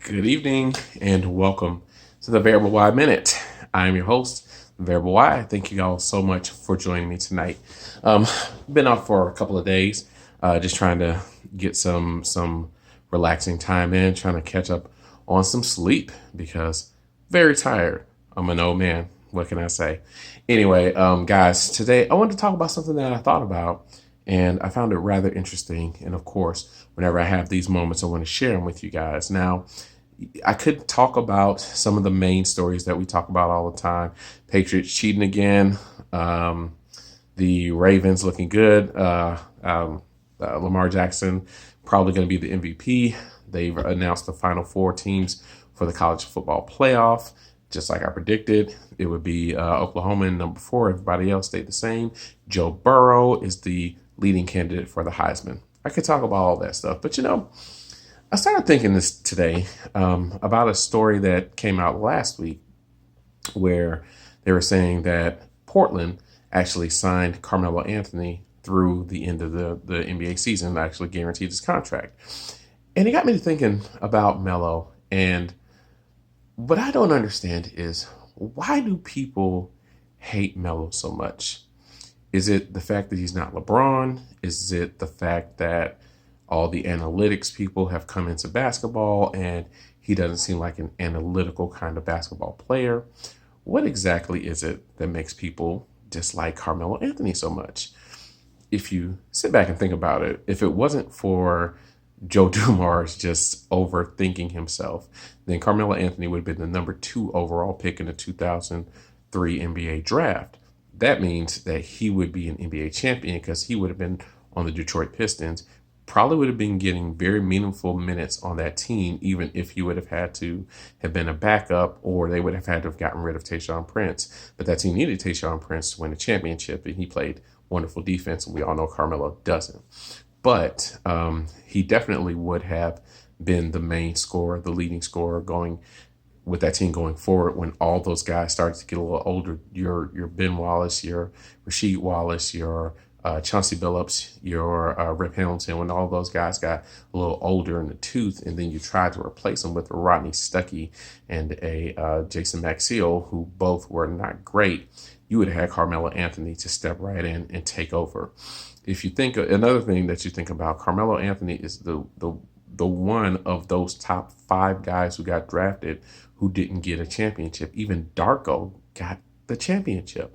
Good evening and welcome to the Variable Y Minute. I am your host, Variable Y. Thank you all so much for joining me tonight. Been off for a couple of days, just trying to get some relaxing time in, trying to catch up on some sleep because very tired. I'm an old man. What can I say? Anyway, guys, today I wanted to talk about something that I thought about and I found it rather interesting. And of course, whenever I have these moments, I want to share them with you guys. Now, I could talk about some of the main stories that we talk about all the time. Patriots cheating again. The Ravens looking good. Lamar Jackson probably going to be the MVP. They've announced the final four teams for the college football playoff. Just like I predicted, it would be Oklahoma in number 4. Everybody else stayed the same. Joe Burrow is the leading candidate for the Heisman. I could talk about all that stuff, but I started thinking this today about a story that came out last week where they were saying that Portland actually signed Carmelo Anthony through the end of the NBA season, actually guaranteed his contract. And it got me to thinking about Melo. And what I don't understand is, why do people hate Melo so much? Is it the fact that he's not LeBron? Is it the fact that all the analytics people have come into basketball and he doesn't seem like an analytical kind of basketball player? What exactly is it that makes people dislike Carmelo Anthony so much? If you sit back and think about it, if it wasn't for Joe Dumars just overthinking himself, then Carmelo Anthony would have been the number 2 overall pick in the 2003 NBA draft. That means that he would be an NBA champion because he would have been on the Detroit Pistons, probably would have been getting very meaningful minutes on that team, even if he would have had to have been a backup or they would have had to have gotten rid of Tayshaun Prince. But that team needed Tayshaun Prince to win a championship, and he played wonderful defense, and we all know Carmelo doesn't. But he definitely would have been the main scorer, the leading scorer going with that team going forward when all those guys started to get a little older. Your Ben Wallace, your Rasheed Wallace, your Chauncey Billups, your Rip Hamilton, when all those guys got a little older in the tooth, and then you tried to replace them with a Rodney Stuckey and a Jason Maxiell, who both were not great, you would have had Carmelo Anthony to step right in and take over. If you think another thing that you think about, Carmelo Anthony is the one of those top 5 guys who got drafted who didn't get a championship. Even Darko got the championship.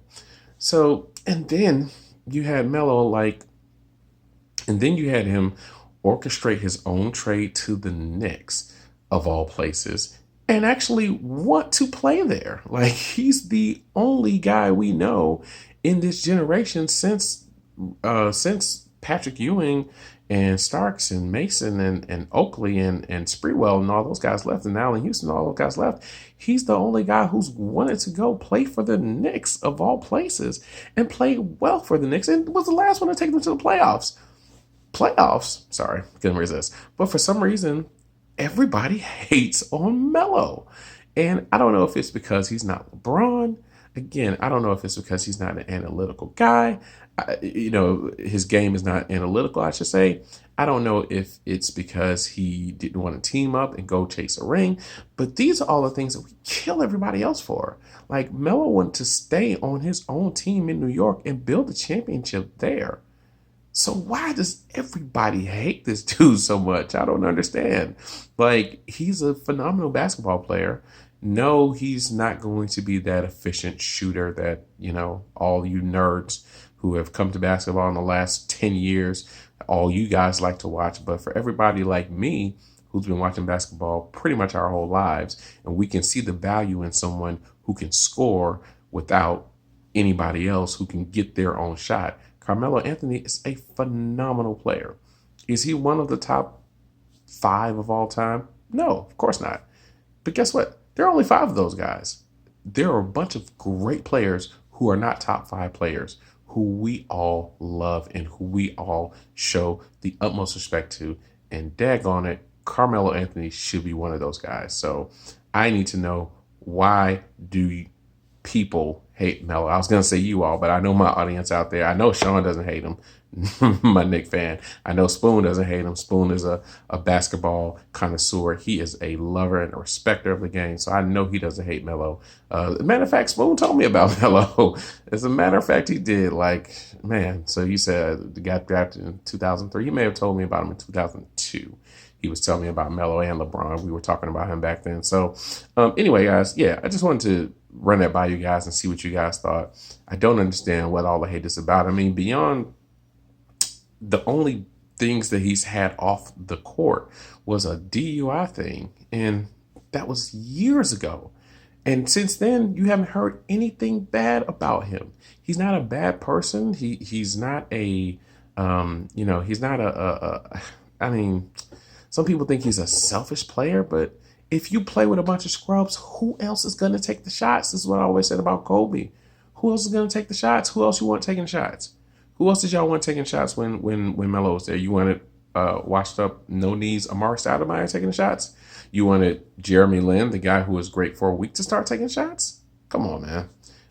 So, and then you had Melo, and then you had him orchestrate his own trade to the Knicks, of all places, and actually want to play there. Like, he's the only guy we know in this generation since Patrick Ewing and Starks and Mason and Oakley and Sprewell and all those guys left, and Allen Houston, all those guys left. He's the only guy who's wanted to go play for the Knicks, of all places, and play well for the Knicks, and was the last one to take them to the playoffs. Sorry, couldn't resist. But for some reason, everybody hates on Melo. And I don't know if it's because he's not LeBron. Again, I don't know if it's because he's not an analytical guy. His game is not analytical, I should say. I don't know if it's because he didn't want to team up and go chase a ring, but these are all the things that we kill everybody else for. Like, Melo wanted to stay on his own team in New York and build a championship there. So why does everybody hate this dude so much? I don't understand. Like, he's a phenomenal basketball player. No, he's not going to be that efficient shooter that, all you nerds who have come to basketball in the last 10 years, all you guys like to watch. But for everybody like me, who's been watching basketball pretty much our whole lives, and we can see the value in someone who can score without anybody else who can get their own shot. Carmelo Anthony is a phenomenal player. Is he one of the top 5 of all time? No, of course not. But guess what? There are only 5 of those guys. There are a bunch of great players who are not top 5 players, who we all love and who we all show the utmost respect to. And daggone it, Carmelo Anthony should be one of those guys. So I need to know, why do people hate Melo. I was going to say you all, but I know my audience out there. I know Sean doesn't hate him. My Nick fan. I know Spoon doesn't hate him. Spoon is a basketball connoisseur. He is a lover and a respecter of the game. So I know he doesn't hate Melo. Matter of fact, Spoon told me about Melo. As a matter of fact, he did. Like, man, so you said the guy drafted in 2003. You may have told me about him in 2002. He was telling me about Melo and LeBron. We were talking about him back then. So anyway, guys, yeah, I just wanted to run that by you guys and see what you guys thought. I don't understand what all the hate is about. I mean, beyond the only things that he's had off the court was a DUI thing, and that was years ago. And since then, you haven't heard anything bad about him. He's not a bad person. He's not a he's not I mean, some people think he's a selfish player, but if you play with a bunch of scrubs, who else is going to take the shots? This is what I always said about Kobe. Who else is going to take the shots? Who else you want taking shots? Who else did y'all want taking shots when Melo was there? You wanted washed up, no knees, Amari Stoudemire taking the shots? You wanted Jeremy Lin, the guy who was great for a week, to start taking shots? Come on, man.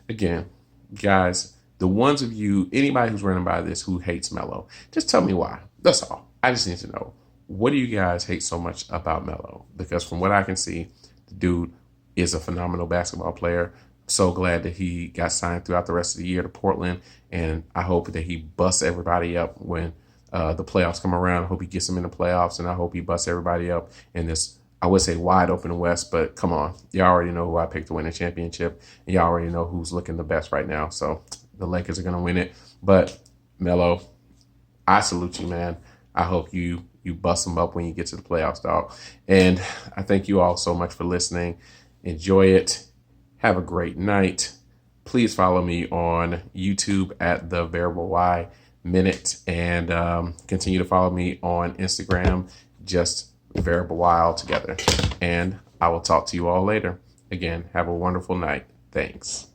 Again, guys, the ones of you, anybody who's running by this who hates Melo, just tell me why. That's all. I just need to know. What do you guys hate so much about Melo? Because from what I can see, the dude is a phenomenal basketball player. So glad that he got signed throughout the rest of the year to Portland, and I hope that he busts everybody up when the playoffs come around. I hope he gets them in the playoffs, and I hope he busts everybody up in this, I would say, wide open West, but come on. Y'all already know who I picked to win the championship, and y'all already know who's looking the best right now. So the Lakers are going to win it. But Melo, I salute you, man. I hope you bust them up when you get to the playoffs, dog. And I thank you all so much for listening. Enjoy it. Have a great night. Please follow me on YouTube at The Variable Y Minute, and continue to follow me on Instagram, just Variable Y altogether. And I will talk to you all later. Again, have a wonderful night. Thanks.